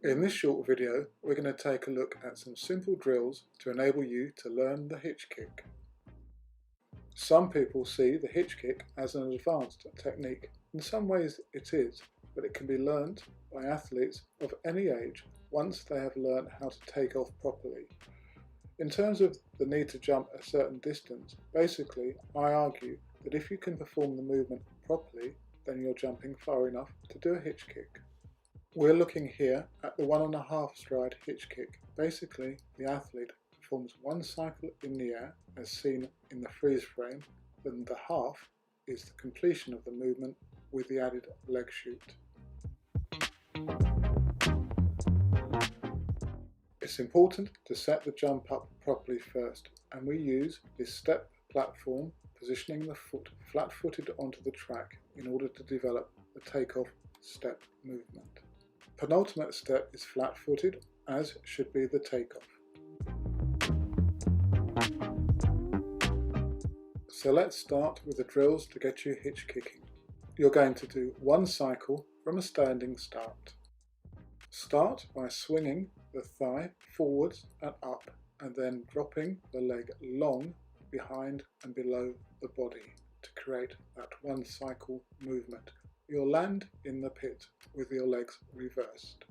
In this short video, we're going to take a look at some simple drills to enable you to learn the hitch kick. Some people see the hitch kick as an advanced technique. In some ways it is, but it can be learnt by athletes of any age once they have learned how to take off properly. In terms of the need to jump a certain distance, basically I argue that if you can perform the movement properly, then you're jumping far enough to do a hitch kick. We're looking here at the 1.5 stride hitch kick. Basically, the athlete performs one cycle in the air as seen in the freeze frame, then the half is the completion of the movement with the added leg shoot. It's important to set the jump up properly first, and we use this step platform, positioning the foot flat-footed onto the track in order to develop the takeoff step movement. Penultimate step is flat-footed, as should be the takeoff. So let's start with the drills to get you hitch kicking. You're going to do one cycle from a standing start. Start by swinging the thigh forwards and up, and then dropping the leg long behind and below the body to create that one cycle movement. You'll land in the pit with your legs reversed.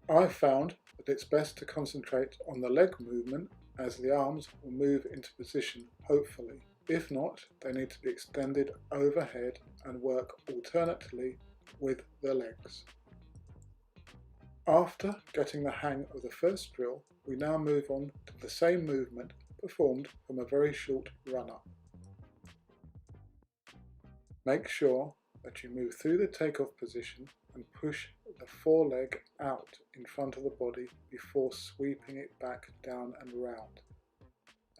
I've found that it's best to concentrate on the leg movement, as the arms will move into position hopefully. If not, they need to be extended overhead and work alternately with the legs. After getting the hang of the first drill, we now move on to the same movement performed from a very short run-up. Make sure that you move through the takeoff position and push the foreleg out in front of the body before sweeping it back down and round,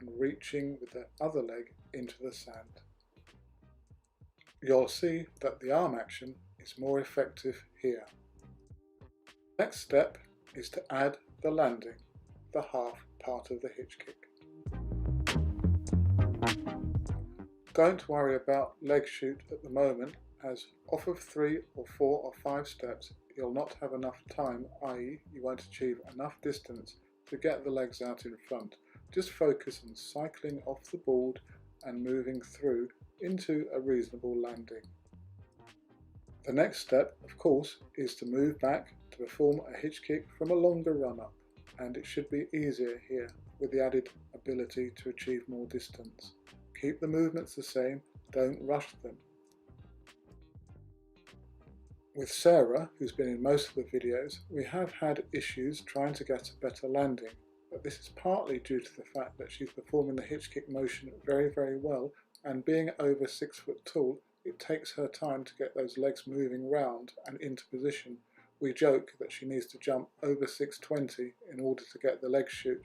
and reaching with the other leg into the sand. You'll see that the arm action is more effective here. Next step is to add the landing, the half part of the hitch kick. Don't worry about leg shoot at the moment, as off of 3 or 4 or 5 steps you'll not have enough time, i.e. you won't achieve enough distance to get the legs out in front. Just focus on cycling off the board and moving through into a reasonable landing. The next step, of course, is to move back to perform a hitch kick from a longer run-up, and it should be easier here with the added ability to achieve more distance. Keep the movements the same, don't rush them. With Sarah, who's been in most of the videos, we have had issues trying to get a better landing, but this is partly due to the fact that she's performing the hitch kick motion very well, and being over 6 foot tall, it takes her time to get those legs moving round and into position. We joke that she needs to jump over 620 in order to get the leg shoot.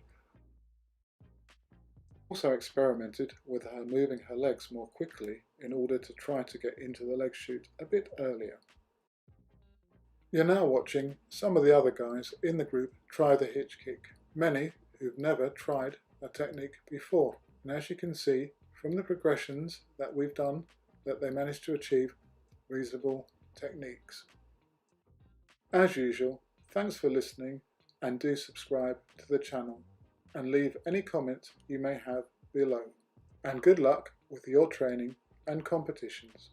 Also experimented with her moving her legs more quickly in order to try to get into the leg shoot a bit earlier. You're now watching some of the other guys in the group try the hitch kick, many who've never tried a technique before, and as you can see from the progressions that we've done, that they managed to achieve reasonable techniques. As usual, thanks for listening, and do subscribe to the channel and leave any comments you may have below. And good luck with your training and competitions.